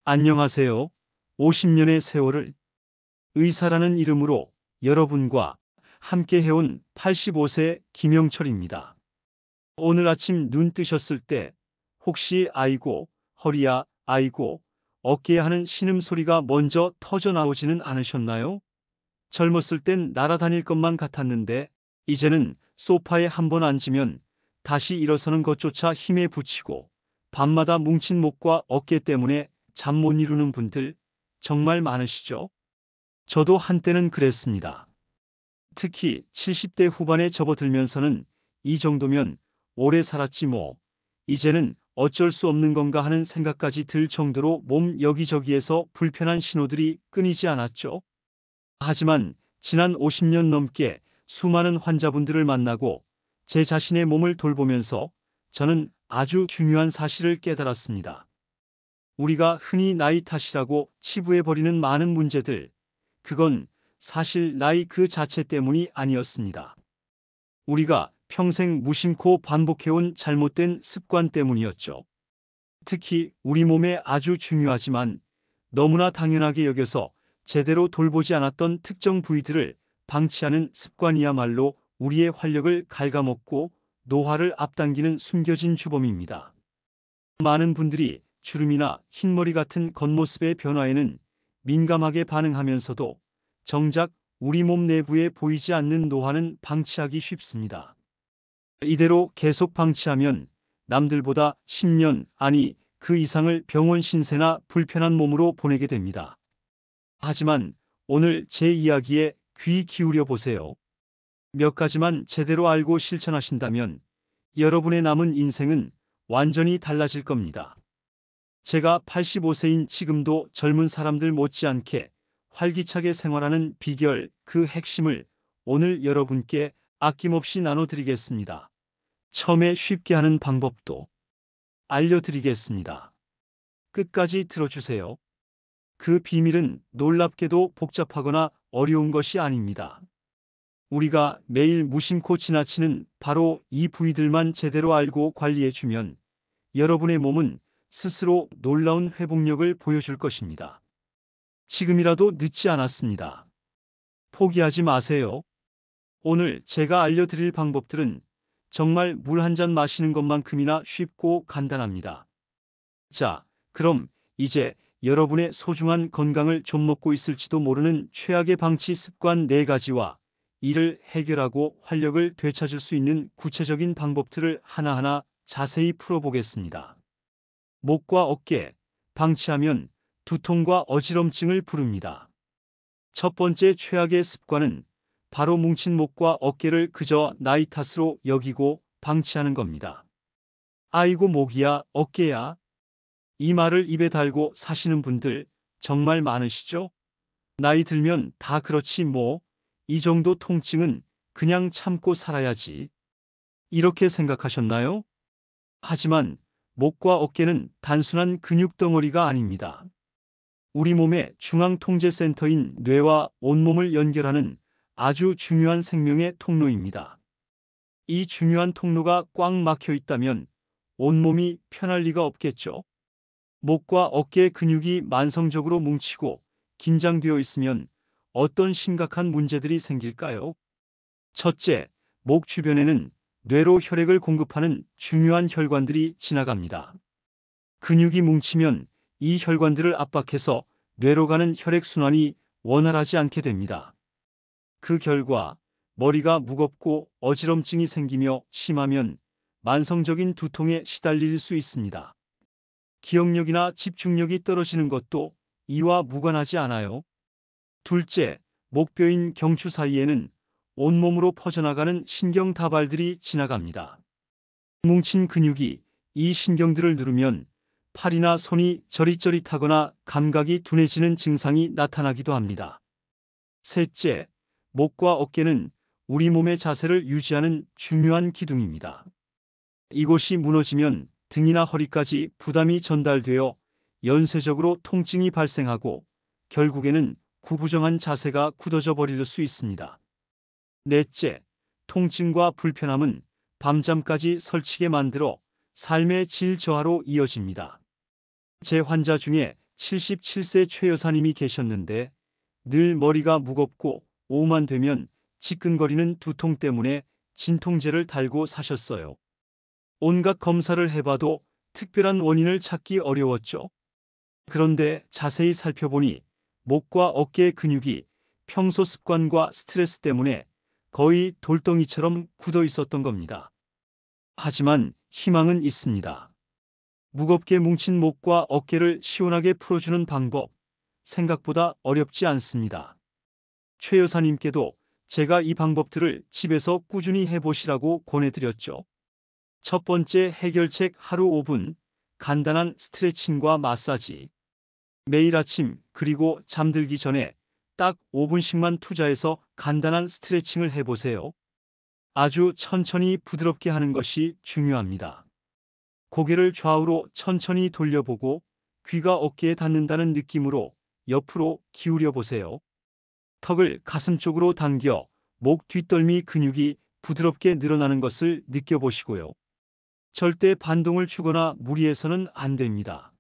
안녕하세요. 50년의 세월을 의사라는 이름으로 여러분과 함께 해온 85세 김영철입니다. 오늘 아침 눈 뜨셨을 때 혹시 아이고, 허리야, 아이고, 어깨야 하는 신음소리가 먼저 터져 나오지는 않으셨나요? 젊었을 땐 날아다닐 것만 같았는데 이제는 소파에 한번 앉으면 다시 일어서는 것조차 힘에 부치고 밤마다 뭉친 목과 어깨 때문에 잠 못 이루는 분들 정말 많으시죠? 저도 한때는 그랬습니다. 특히 70대 후반에 접어들면서는 이 정도면 오래 살았지 뭐, 이제는 어쩔 수 없는 건가 하는 생각까지 들 정도로 몸 여기저기에서 불편한 신호들이 끊이지 않았죠. 하지만 지난 50년 넘게 수많은 환자분들을 만나고 제 자신의 몸을 돌보면서 저는 아주 중요한 사실을 깨달았습니다. 우리가 흔히 나이 탓이라고 치부해버리는 많은 문제들, 그건 사실 나이 그 자체 때문이 아니었습니다. 우리가 평생 무심코 반복해온 잘못된 습관 때문이었죠. 특히 우리 몸에 아주 중요하지만 너무나 당연하게 여겨서 제대로 돌보지 않았던 특정 부위들을 방치하는 습관이야말로 우리의 활력을 갉아먹고 노화를 앞당기는 숨겨진 주범입니다. 많은 분들이 주름이나 흰머리 같은 겉모습의 변화에는 민감하게 반응하면서도 정작 우리 몸 내부에 보이지 않는 노화는 방치하기 쉽습니다. 이대로 계속 방치하면 남들보다 10년, 아니 그 이상을 병원 신세나 불편한 몸으로 보내게 됩니다. 하지만 오늘 제 이야기에 귀 기울여 보세요. 몇 가지만 제대로 알고 실천하신다면 여러분의 남은 인생은 완전히 달라질 겁니다. 제가 85세인 지금도 젊은 사람들 못지않게 활기차게 생활하는 비결, 그 핵심을 오늘 여러분께 아낌없이 나눠드리겠습니다. 처음에 쉽게 하는 방법도 알려드리겠습니다. 끝까지 들어주세요. 그 비밀은 놀랍게도 복잡하거나 어려운 것이 아닙니다. 우리가 매일 무심코 지나치는 바로 이 부위들만 제대로 알고 관리해주면 여러분의 몸은 스스로 놀라운 회복력을 보여줄 것입니다. 지금이라도 늦지 않았습니다. 포기하지 마세요. 오늘 제가 알려드릴 방법들은 정말 물 한 잔 마시는 것만큼이나 쉽고 간단합니다. 자, 그럼 이제 여러분의 소중한 건강을 좀 먹고 있을지도 모르는 최악의 방치 습관 4가지와 이를 해결하고 활력을 되찾을 수 있는 구체적인 방법들을 하나하나 자세히 풀어보겠습니다. 목과 어깨, 방치하면 두통과 어지럼증을 부릅니다. 첫 번째 최악의 습관은 바로 뭉친 목과 어깨를 그저 나이 탓으로 여기고 방치하는 겁니다. 아이고 목이야, 어깨야. 이 말을 입에 달고 사시는 분들 정말 많으시죠? 나이 들면 다 그렇지 뭐, 이 정도 통증은 그냥 참고 살아야지. 이렇게 생각하셨나요? 하지만 목과 어깨는 단순한 근육 덩어리가 아닙니다. 우리 몸의 중앙통제센터인 뇌와 온몸을 연결하는 아주 중요한 생명의 통로입니다. 이 중요한 통로가 꽉 막혀 있다면 온몸이 편할 리가 없겠죠. 목과 어깨의 근육이 만성적으로 뭉치고 긴장되어 있으면 어떤 심각한 문제들이 생길까요? 첫째, 목 주변에는 뇌로 혈액을 공급하는 중요한 혈관들이 지나갑니다. 근육이 뭉치면 이 혈관들을 압박해서 뇌로 가는 혈액순환이 원활하지 않게 됩니다. 그 결과 머리가 무겁고 어지럼증이 생기며 심하면 만성적인 두통에 시달릴 수 있습니다. 기억력이나 집중력이 떨어지는 것도 이와 무관하지 않아요. 둘째, 목뼈인 경추 사이에는 온몸으로 퍼져나가는 신경 다발들이 지나갑니다. 뭉친 근육이 이 신경들을 누르면 팔이나 손이 저릿저릿하거나 감각이 둔해지는 증상이 나타나기도 합니다. 셋째, 목과 어깨는 우리 몸의 자세를 유지하는 중요한 기둥입니다. 이곳이 무너지면 등이나 허리까지 부담이 전달되어 연쇄적으로 통증이 발생하고 결국에는 구부정한 자세가 굳어져 버릴 수 있습니다. 넷째, 통증과 불편함은 밤잠까지 설치게 만들어 삶의 질 저하로 이어집니다. 제 환자 중에 77세 최 여사님이 계셨는데 늘 머리가 무겁고 오후만 되면 지끈거리는 두통 때문에 진통제를 달고 사셨어요. 온갖 검사를 해봐도 특별한 원인을 찾기 어려웠죠. 그런데 자세히 살펴보니 목과 어깨의 근육이 평소 습관과 스트레스 때문에 거의 돌덩이처럼 굳어 있었던 겁니다. 하지만 희망은 있습니다. 무겁게 뭉친 목과 어깨를 시원하게 풀어주는 방법, 생각보다 어렵지 않습니다. 최 여사님께도 제가 이 방법들을 집에서 꾸준히 해보시라고 권해드렸죠. 첫 번째 해결책 하루 5분, 간단한 스트레칭과 마사지. 매일 아침 그리고 잠들기 전에 딱 5분씩만 투자해서 간단한 스트레칭을 해보세요. 아주 천천히 부드럽게 하는 것이 중요합니다. 고개를 좌우로 천천히 돌려보고 귀가 어깨에 닿는다는 느낌으로 옆으로 기울여 보세요. 턱을 가슴 쪽으로 당겨 목 뒷덜미 근육이 부드럽게 늘어나는 것을 느껴보시고요. 절대 반동을 주거나 무리해서는 안 됩니다.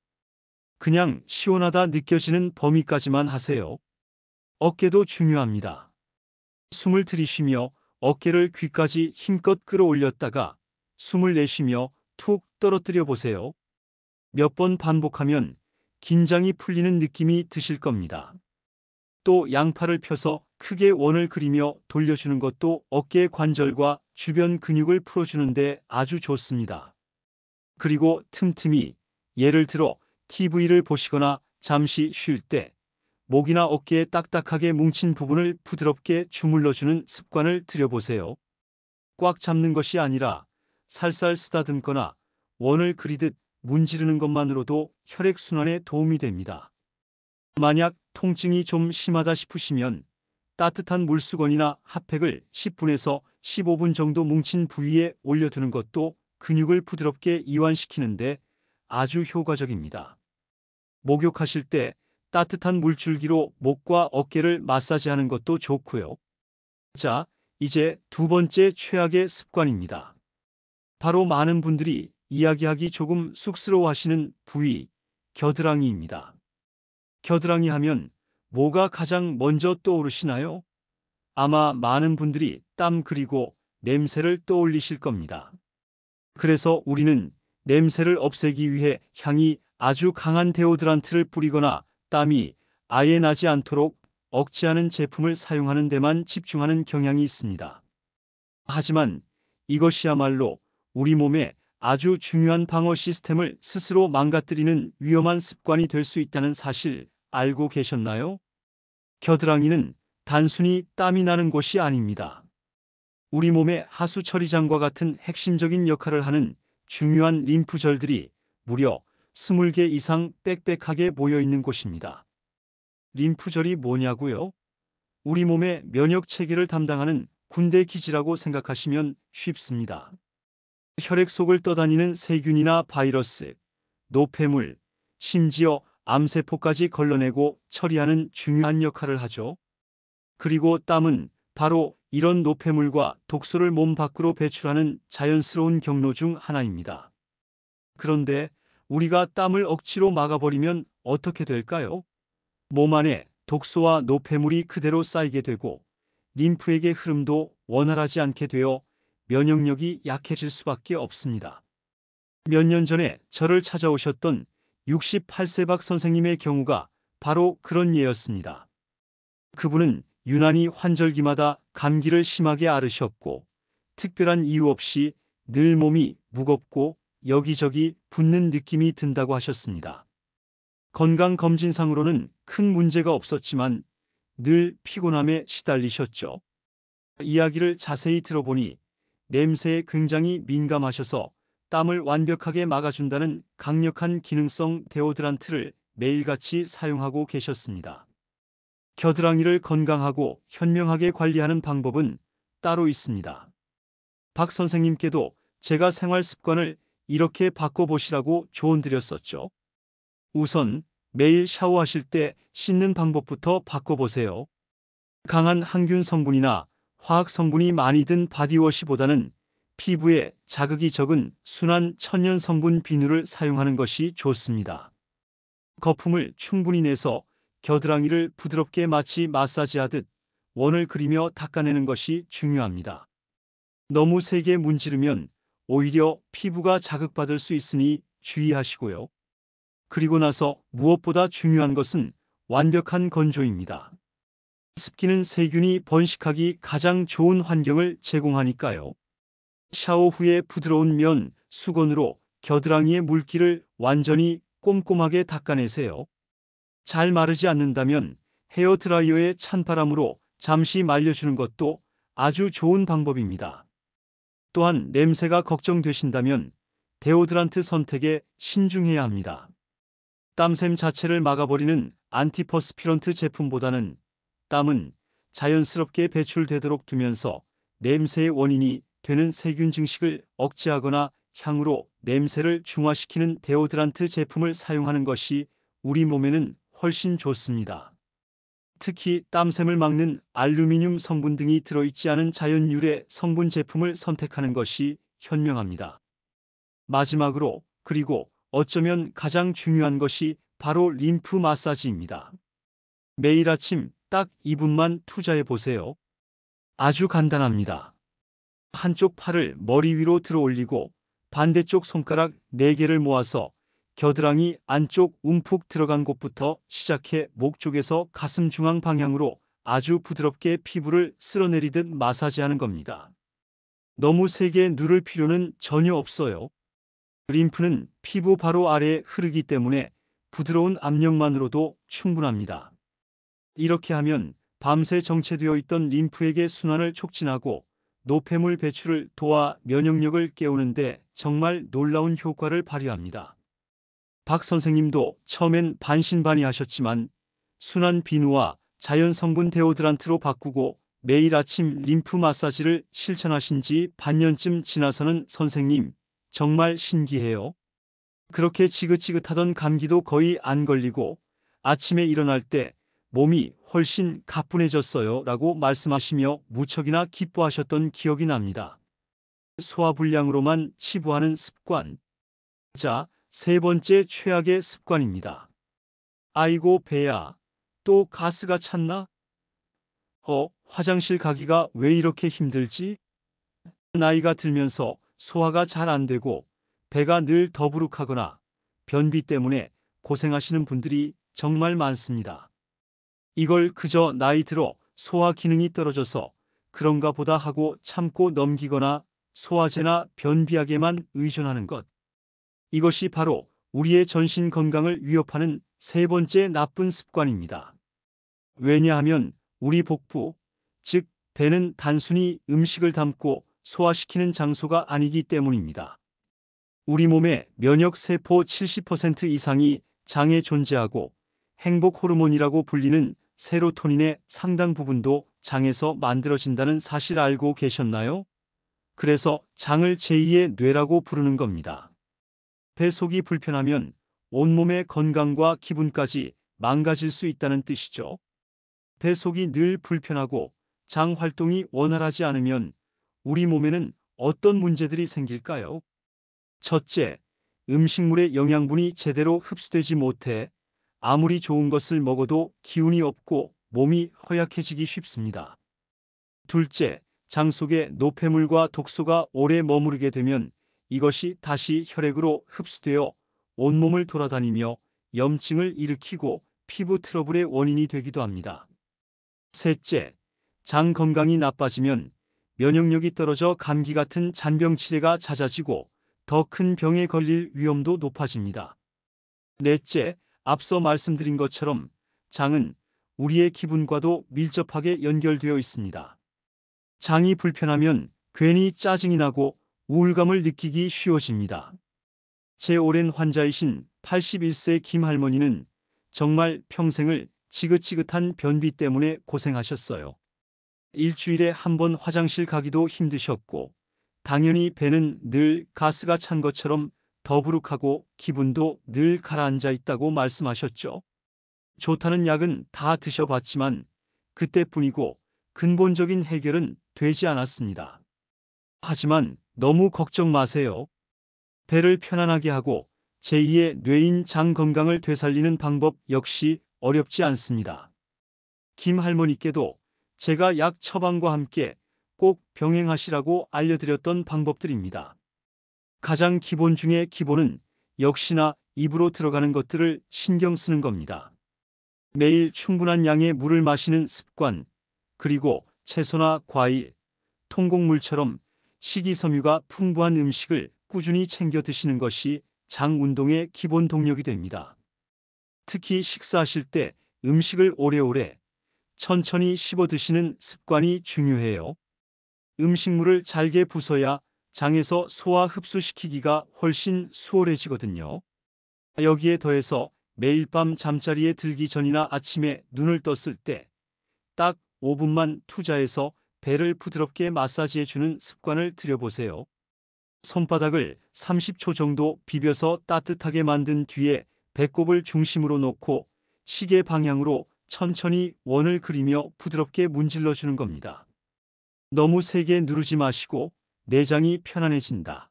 그냥 시원하다 느껴지는 범위까지만 하세요. 어깨도 중요합니다. 숨을 들이쉬며 어깨를 귀까지 힘껏 끌어올렸다가 숨을 내쉬며 툭 떨어뜨려 보세요. 몇 번 반복하면 긴장이 풀리는 느낌이 드실 겁니다. 또 양팔을 펴서 크게 원을 그리며 돌려주는 것도 어깨 관절과 주변 근육을 풀어주는데 아주 좋습니다. 그리고 틈틈이 예를 들어 TV를 보시거나 잠시 쉴 때 목이나 어깨에 딱딱하게 뭉친 부분을 부드럽게 주물러주는 습관을 들여보세요. 꽉 잡는 것이 아니라 살살 쓰다듬거나 원을 그리듯 문지르는 것만으로도 혈액순환에 도움이 됩니다. 만약 통증이 좀 심하다 싶으시면 따뜻한 물수건이나 핫팩을 10분에서 15분 정도 뭉친 부위에 올려두는 것도 근육을 부드럽게 이완시키는데 아주 효과적입니다. 목욕하실 때 따뜻한 물줄기로 목과 어깨를 마사지하는 것도 좋고요. 자, 이제 두 번째 최악의 습관입니다. 바로 많은 분들이 이야기하기 조금 쑥스러워하시는 부위, 겨드랑이입니다. 겨드랑이 하면 뭐가 가장 먼저 떠오르시나요? 아마 많은 분들이 땀 그리고 냄새를 떠올리실 겁니다. 그래서 우리는 냄새를 없애기 위해 향이 아주 강한 데오드란트를 뿌리거나 땀이 아예 나지 않도록 억제하는 제품을 사용하는 데만 집중하는 경향이 있습니다. 하지만 이것이야말로 우리 몸에 아주 중요한 방어 시스템을 스스로 망가뜨리는 위험한 습관이 될 수 있다는 사실 알고 계셨나요? 겨드랑이는 단순히 땀이 나는 곳이 아닙니다. 우리 몸의 하수 처리장과 같은 핵심적인 역할을 하는 중요한 림프절들이 무려 20개 이상 빽빽하게 모여 있는 곳입니다. 림프절이 뭐냐고요? 우리 몸의 면역 체계를 담당하는 군대 기지라고 생각하시면 쉽습니다. 혈액 속을 떠다니는 세균이나 바이러스, 노폐물, 심지어 암세포까지 걸러내고 처리하는 중요한 역할을 하죠. 그리고 땀은 바로 이런 노폐물과 독소를 몸 밖으로 배출하는 자연스러운 경로 중 하나입니다. 그런데 우리가 땀을 억지로 막아버리면 어떻게 될까요? 몸 안에 독소와 노폐물이 그대로 쌓이게 되고 림프액의 흐름도 원활하지 않게 되어 면역력이 약해질 수밖에 없습니다. 몇 년 전에 저를 찾아오셨던 68세 박 선생님의 경우가 바로 그런 예였습니다. 그분은 유난히 환절기마다 감기를 심하게 앓으셨고 특별한 이유 없이 늘 몸이 무겁고 여기저기 붓는 느낌이 든다고 하셨습니다. 건강검진상으로는 큰 문제가 없었지만 늘 피곤함에 시달리셨죠. 이야기를 자세히 들어보니 냄새에 굉장히 민감하셔서 땀을 완벽하게 막아준다는 강력한 기능성 데오드란트를 매일같이 사용하고 계셨습니다. 겨드랑이를 건강하고 현명하게 관리하는 방법은 따로 있습니다. 박 선생님께도 제가 생활 습관을 이렇게 바꿔보시라고 조언드렸었죠. 우선 매일 샤워하실 때 씻는 방법부터 바꿔보세요. 강한 항균 성분이나 화학 성분이 많이 든 바디워시보다는 피부에 자극이 적은 순한 천연 성분 비누를 사용하는 것이 좋습니다. 거품을 충분히 내서 겨드랑이를 부드럽게 마치 마사지하듯 원을 그리며 닦아내는 것이 중요합니다. 너무 세게 문지르면 오히려 피부가 자극받을 수 있으니 주의하시고요. 그리고 나서 무엇보다 중요한 것은 완벽한 건조입니다. 습기는 세균이 번식하기 가장 좋은 환경을 제공하니까요. 샤워 후에 부드러운 면, 수건으로 겨드랑이의 물기를 완전히 꼼꼼하게 닦아내세요. 잘 마르지 않는다면 헤어드라이어의 찬바람으로 잠시 말려주는 것도 아주 좋은 방법입니다. 또한 냄새가 걱정되신다면 데오드란트 선택에 신중해야 합니다. 땀샘 자체를 막아버리는 안티퍼스피런트 제품보다는 땀은 자연스럽게 배출되도록 두면서 냄새의 원인이 되는 세균 증식을 억제하거나 향으로 냄새를 중화시키는 데오드란트 제품을 사용하는 것이 우리 몸에는 훨씬 좋습니다. 특히 땀샘을 막는 알루미늄 성분 등이 들어있지 않은 자연 유래 성분 제품을 선택하는 것이 현명합니다. 마지막으로, 그리고 어쩌면 가장 중요한 것이 바로 림프 마사지입니다. 매일 아침 딱 2분만 투자해 보세요. 아주 간단합니다. 한쪽 팔을 머리 위로 들어 올리고 반대쪽 손가락 4개를 모아서 겨드랑이 안쪽 움푹 들어간 곳부터 시작해 목 쪽에서 가슴 중앙 방향으로 아주 부드럽게 피부를 쓸어내리듯 마사지하는 겁니다. 너무 세게 누를 필요는 전혀 없어요. 림프는 피부 바로 아래에 흐르기 때문에 부드러운 압력만으로도 충분합니다. 이렇게 하면 밤새 정체되어 있던 림프에게 순환을 촉진하고 노폐물 배출을 도와 면역력을 깨우는데 정말 놀라운 효과를 발휘합니다. 박 선생님도 처음엔 반신반의하셨지만 순한 비누와 자연 성분 데오드란트로 바꾸고 매일 아침 림프 마사지를 실천하신 지 반년쯤 지나서는 선생님, 정말 신기해요. 그렇게 지긋지긋하던 감기도 거의 안 걸리고 아침에 일어날 때 몸이 훨씬 가뿐해졌어요 라고 말씀하시며 무척이나 기뻐하셨던 기억이 납니다. 소화불량으로만 치부하는 습관. 자, 3번째 최악의 습관입니다. 아이고 배야, 또 가스가 찼나? 화장실 가기가 왜 이렇게 힘들지? 나이가 들면서 소화가 잘 안 되고 배가 늘 더부룩하거나 변비 때문에 고생하시는 분들이 정말 많습니다. 이걸 그저 나이 들어 소화 기능이 떨어져서 그런가 보다 하고 참고 넘기거나 소화제나 변비약에만 의존하는 것. 이것이 바로 우리의 전신 건강을 위협하는 3번째 나쁜 습관입니다. 왜냐하면 우리 복부, 즉 배는 단순히 음식을 담고 소화시키는 장소가 아니기 때문입니다. 우리 몸의 면역 세포 70% 이상이 장에 존재하고 행복 호르몬이라고 불리는 세로토닌의 상당 부분도 장에서 만들어진다는 사실 알고 계셨나요? 그래서 장을 제2의 뇌라고 부르는 겁니다. 배 속이 불편하면 온몸의 건강과 기분까지 망가질 수 있다는 뜻이죠. 배 속이 늘 불편하고 장 활동이 원활하지 않으면 우리 몸에는 어떤 문제들이 생길까요? 첫째, 음식물의 영양분이 제대로 흡수되지 못해 아무리 좋은 것을 먹어도 기운이 없고 몸이 허약해지기 쉽습니다. 둘째, 장 속에 노폐물과 독소가 오래 머무르게 되면 이것이 다시 혈액으로 흡수되어 온몸을 돌아다니며 염증을 일으키고 피부 트러블의 원인이 되기도 합니다. 셋째, 장 건강이 나빠지면 면역력이 떨어져 감기 같은 잔병 치레가 잦아지고 더 큰 병에 걸릴 위험도 높아집니다. 넷째, 앞서 말씀드린 것처럼 장은 우리의 기분과도 밀접하게 연결되어 있습니다. 장이 불편하면 괜히 짜증이 나고 우울감을 느끼기 쉬워집니다. 제 오랜 환자이신 81세 김할머니는 정말 평생을 지긋지긋한 변비 때문에 고생하셨어요. 일주일에 한 번 화장실 가기도 힘드셨고 당연히 배는 늘 가스가 찬 것처럼 더부룩하고 기분도 늘 가라앉아 있다고 말씀하셨죠. 좋다는 약은 다 드셔봤지만 그때뿐이고 근본적인 해결은 되지 않았습니다. 하지만 너무 걱정 마세요. 배를 편안하게 하고 제2의 뇌인 장 건강을 되살리는 방법 역시 어렵지 않습니다. 김 할머니께도 제가 약 처방과 함께 꼭 병행하시라고 알려드렸던 방법들입니다. 가장 기본 중에 기본은 역시나 입으로 들어가는 것들을 신경 쓰는 겁니다. 매일 충분한 양의 물을 마시는 습관, 그리고 채소나 과일, 통곡물처럼 식이섬유가 풍부한 음식을 꾸준히 챙겨 드시는 것이 장 운동의 기본 동력이 됩니다. 특히 식사하실 때 음식을 오래오래 천천히 씹어 드시는 습관이 중요해요. 음식물을 잘게 부숴야 장에서 소화 흡수시키기가 훨씬 수월해지거든요. 여기에 더해서 매일 밤 잠자리에 들기 전이나 아침에 눈을 떴을 때 딱 5분만 투자해서 배를 부드럽게 마사지해주는 습관을 들여보세요. 손바닥을 30초 정도 비벼서 따뜻하게 만든 뒤에 배꼽을 중심으로 놓고 시계 방향으로 천천히 원을 그리며 부드럽게 문질러주는 겁니다. 너무 세게 누르지 마시고 내장이 편안해진다,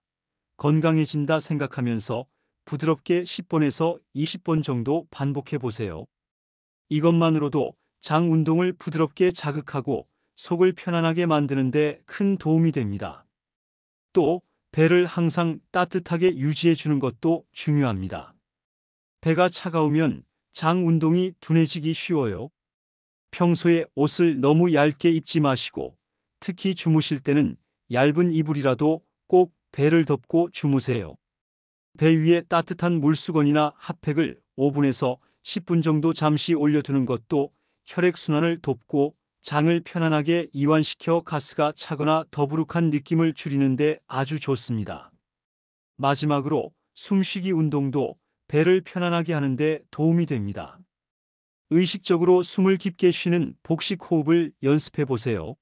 건강해진다 생각하면서 부드럽게 10번에서 20번 정도 반복해 보세요. 이것만으로도 장 운동을 부드럽게 자극하고 속을 편안하게 만드는 데 큰 도움이 됩니다. 또 배를 항상 따뜻하게 유지해 주는 것도 중요합니다. 배가 차가우면 장 운동이 둔해지기 쉬워요. 평소에 옷을 너무 얇게 입지 마시고 특히 주무실 때는 얇은 이불이라도 꼭 배를 덮고 주무세요. 배 위에 따뜻한 물수건이나 핫팩을 5분에서 10분 정도 잠시 올려두는 것도 혈액순환을 돕고 장을 편안하게 이완시켜 가스가 차거나 더부룩한 느낌을 줄이는 데 아주 좋습니다. 마지막으로 숨쉬기 운동도 배를 편안하게 하는 데 도움이 됩니다. 의식적으로 숨을 깊게 쉬는 복식 호흡을 연습해 보세요.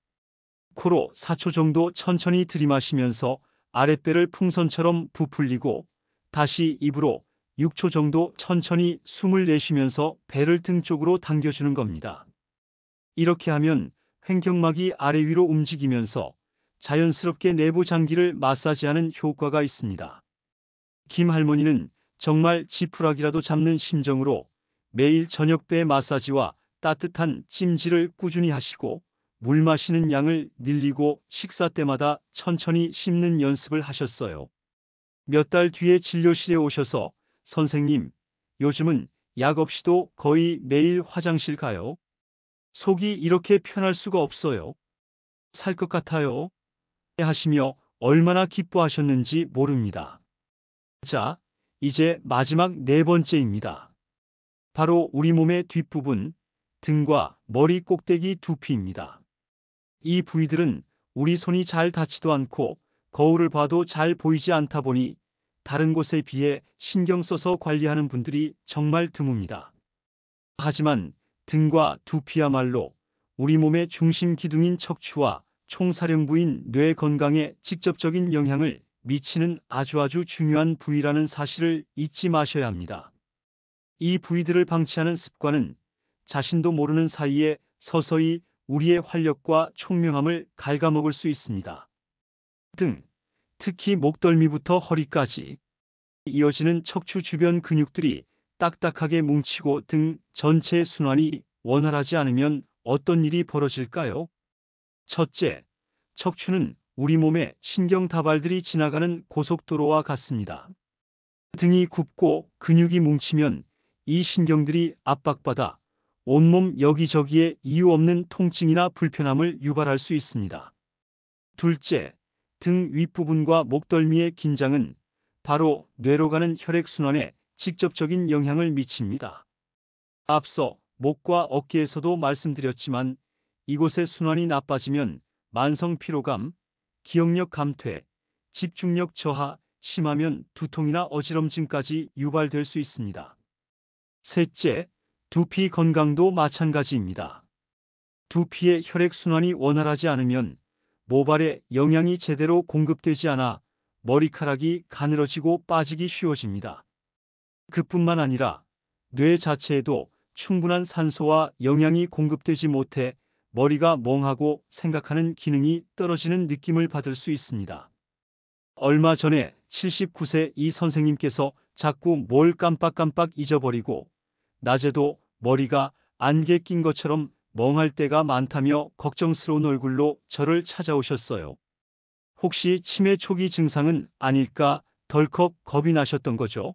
코로 4초 정도 천천히 들이마시면서 아랫배를 풍선처럼 부풀리고 다시 입으로 6초 정도 천천히 숨을 내쉬면서 배를 등 쪽으로 당겨주는 겁니다. 이렇게 하면 횡격막이 아래 위로 움직이면서 자연스럽게 내부 장기를 마사지하는 효과가 있습니다. 김 할머니는 정말 지푸라기라도 잡는 심정으로 매일 저녁 배 마사지와 따뜻한 찜질을 꾸준히 하시고 물 마시는 양을 늘리고 식사 때마다 천천히 씹는 연습을 하셨어요. 몇 달 뒤에 진료실에 오셔서 선생님, 요즘은 약 없이도 거의 매일 화장실 가요. 속이 이렇게 편할 수가 없어요. 살 것 같아요. 하시며 얼마나 기뻐하셨는지 모릅니다. 자, 이제 마지막 네 번째입니다. 바로 우리 몸의 뒷부분, 등과 머리 꼭대기 두피입니다. 이 부위들은 우리 손이 잘 닿지도 않고 거울을 봐도 잘 보이지 않다 보니 다른 곳에 비해 신경 써서 관리하는 분들이 정말 드뭅니다. 하지만 등과 두피야말로 우리 몸의 중심 기둥인 척추와 총사령부인 뇌 건강에 직접적인 영향을 미치는 아주 중요한 부위라는 사실을 잊지 마셔야 합니다. 이 부위들을 방치하는 습관은 자신도 모르는 사이에 서서히 우리의 활력과 총명함을 갉아먹을 수 있습니다. 등, 특히 목덜미부터 허리까지 이어지는 척추 주변 근육들이 딱딱하게 뭉치고 등 전체의 순환이 원활하지 않으면 어떤 일이 벌어질까요? 첫째, 척추는 우리 몸의 신경 다발들이 지나가는 고속도로와 같습니다. 등이 굽고 근육이 뭉치면 이 신경들이 압박받아 온몸 여기저기에 이유 없는 통증이나 불편함을 유발할 수 있습니다. 둘째, 등 윗부분과 목덜미의 긴장은 바로 뇌로 가는 혈액순환에 직접적인 영향을 미칩니다. 앞서 목과 어깨에서도 말씀드렸지만 이곳의 순환이 나빠지면 만성 피로감, 기억력 감퇴, 집중력 저하, 심하면 두통이나 어지럼증까지 유발될 수 있습니다. 셋째, 두피 건강도 마찬가지입니다. 두피의 혈액순환이 원활하지 않으면 모발에 영양이 제대로 공급되지 않아 머리카락이 가늘어지고 빠지기 쉬워집니다. 그뿐만 아니라 뇌 자체에도 충분한 산소와 영양이 공급되지 못해 머리가 멍하고 생각하는 기능이 떨어지는 느낌을 받을 수 있습니다. 얼마 전에 79세 이 선생님께서 자꾸 뭘 깜빡깜빡 잊어버리고 낮에도 머리가 안개 낀 것처럼 멍할 때가 많다며 걱정스러운 얼굴로 저를 찾아오셨어요. 혹시 치매 초기 증상은 아닐까 덜컥 겁이 나셨던 거죠.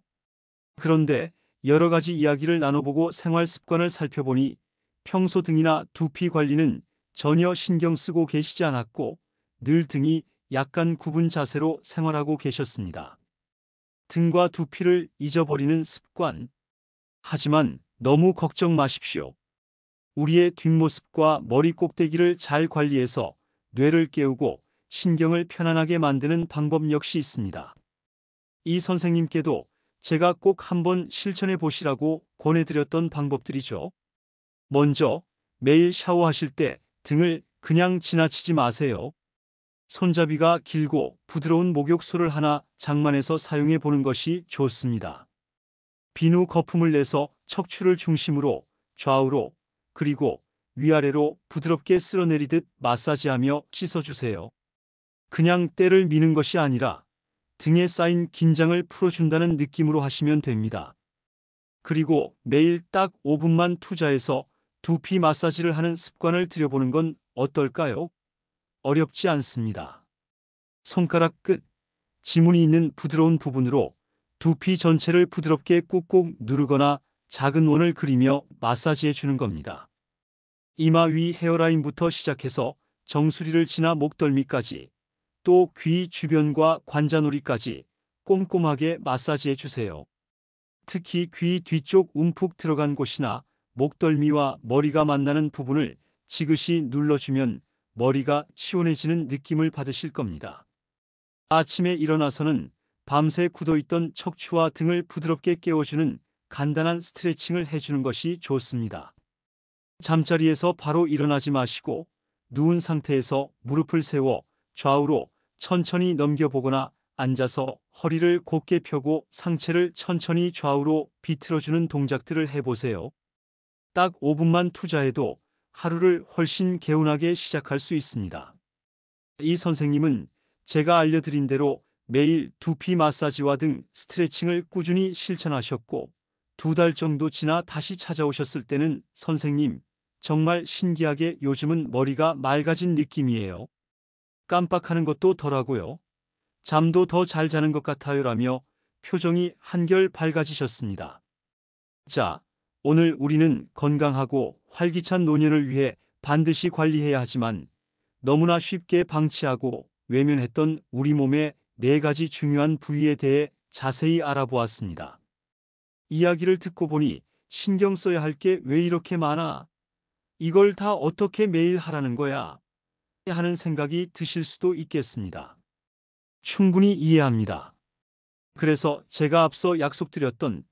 그런데 여러 가지 이야기를 나눠보고 생활 습관을 살펴보니 평소 등이나 두피 관리는 전혀 신경 쓰고 계시지 않았고 늘 등이 약간 굽은 자세로 생활하고 계셨습니다. 등과 두피를 잊어버리는 습관. 하지만 너무 걱정 마십시오. 우리의 뒷모습과 머리 꼭대기를 잘 관리해서 뇌를 깨우고 신경을 편안하게 만드는 방법 역시 있습니다. 이 선생님께도 제가 꼭 한번 실천해 보시라고 권해드렸던 방법들이죠. 먼저 매일 샤워하실 때 등을 그냥 지나치지 마세요. 손잡이가 길고 부드러운 목욕소를 하나 장만해서 사용해 보는 것이 좋습니다. 비누 거품을 내서 척추를 중심으로 좌우로 그리고 위아래로 부드럽게 쓸어내리듯 마사지하며 씻어주세요. 그냥 때를 미는 것이 아니라 등에 쌓인 긴장을 풀어준다는 느낌으로 하시면 됩니다. 그리고 매일 딱 5분만 투자해서 두피 마사지를 하는 습관을 들여보는 건 어떨까요? 어렵지 않습니다. 손가락 끝, 지문이 있는 부드러운 부분으로 두피 전체를 부드럽게 꾹꾹 누르거나 작은 원을 그리며 마사지해 주는 겁니다. 이마 위 헤어라인부터 시작해서 정수리를 지나 목덜미까지 또 귀 주변과 관자놀이까지 꼼꼼하게 마사지해 주세요. 특히 귀 뒤쪽 움푹 들어간 곳이나 목덜미와 머리가 만나는 부분을 지그시 눌러주면 머리가 시원해지는 느낌을 받으실 겁니다. 아침에 일어나서는 밤새 굳어있던 척추와 등을 부드럽게 깨워주는 간단한 스트레칭을 해주는 것이 좋습니다. 잠자리에서 바로 일어나지 마시고 누운 상태에서 무릎을 세워 좌우로 천천히 넘겨보거나 앉아서 허리를 곧게 펴고 상체를 천천히 좌우로 비틀어주는 동작들을 해보세요. 딱 5분만 투자해도 하루를 훨씬 개운하게 시작할 수 있습니다. 이 선생님은 제가 알려드린 대로 매일 두피 마사지와 등 스트레칭을 꾸준히 실천하셨고 2달 정도 지나 다시 찾아오셨을 때는 선생님, 정말 신기하게 요즘은 머리가 맑아진 느낌이에요. 깜빡하는 것도 덜하고요. 잠도 더 잘 자는 것 같아요라며 표정이 한결 밝아지셨습니다. 자, 오늘 우리는 건강하고 활기찬 노년을 위해 반드시 관리해야 하지만 너무나 쉽게 방치하고 외면했던 우리 몸의 4가지 중요한 부위에 대해 자세히 알아보았습니다. 이야기를 듣고 보니 신경 써야 할 게 왜 이렇게 많아? 이걸 다 어떻게 매일 하라는 거야? 하는 생각이 드실 수도 있겠습니다. 충분히 이해합니다. 그래서 제가 앞서 약속드렸던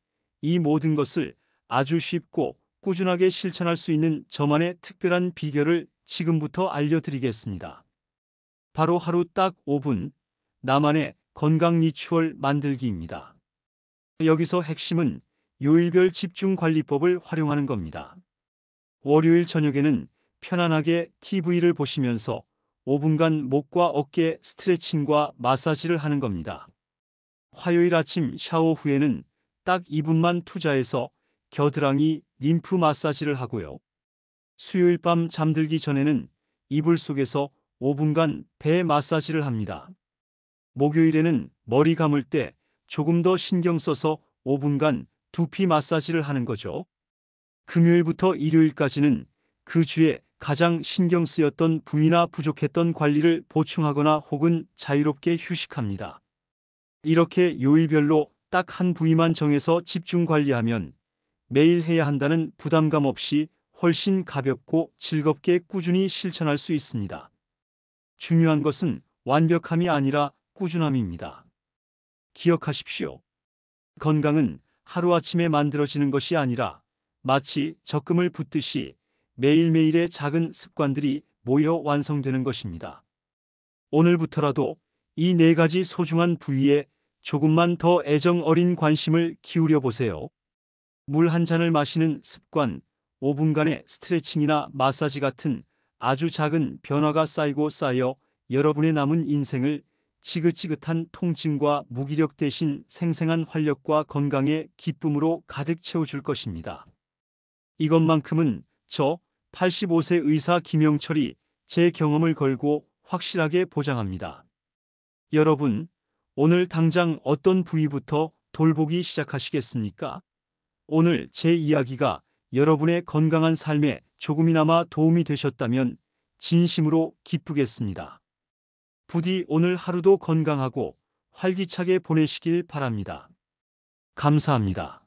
이 모든 것을 아주 쉽고 꾸준하게 실천할 수 있는 저만의 특별한 비결을 지금부터 알려드리겠습니다. 바로 하루 딱 5분, 나만의 건강 리추얼 만들기입니다. 여기서 핵심은 요일별 집중관리법을 활용하는 겁니다. 월요일 저녁에는 편안하게 TV를 보시면서 5분간 목과 어깨 스트레칭과 마사지를 하는 겁니다. 화요일 아침 샤워 후에는 딱 2분만 투자해서 겨드랑이 림프 마사지를 하고요. 수요일 밤 잠들기 전에는 이불 속에서 5분간 배 마사지를 합니다. 목요일에는 머리 감을 때 조금 더 신경 써서 5분간 두피 마사지를 하는 거죠. 금요일부터 일요일까지는 그 주에 가장 신경 쓰였던 부위나 부족했던 관리를 보충하거나 혹은 자유롭게 휴식합니다. 이렇게 요일별로 딱 한 부위만 정해서 집중 관리하면 매일 해야 한다는 부담감 없이 훨씬 가볍고 즐겁게 꾸준히 실천할 수 있습니다. 중요한 것은 완벽함이 아니라 꾸준함입니다. 기억하십시오. 건강은 하루아침에 만들어지는 것이 아니라 마치 적금을 붓듯이 매일매일의 작은 습관들이 모여 완성되는 것입니다. 오늘부터라도 이 4가지 소중한 부위에 조금만 더 애정 어린 관심을 기울여 보세요. 물 한 잔을 마시는 습관, 5분간의 스트레칭이나 마사지 같은 아주 작은 변화가 쌓이고 쌓여 여러분의 남은 인생을 지긋지긋한 통증과 무기력 대신 생생한 활력과 건강의 기쁨으로 가득 채워줄 것입니다. 이것만큼은 저 85세 의사 김영철이 제 경험을 걸고 확실하게 보장합니다. 여러분, 오늘 당장 어떤 부위부터 돌보기 시작하시겠습니까? 오늘 제 이야기가 여러분의 건강한 삶에 조금이나마 도움이 되셨다면 진심으로 기쁘겠습니다. 부디 오늘 하루도 건강하고 활기차게 보내시길 바랍니다. 감사합니다.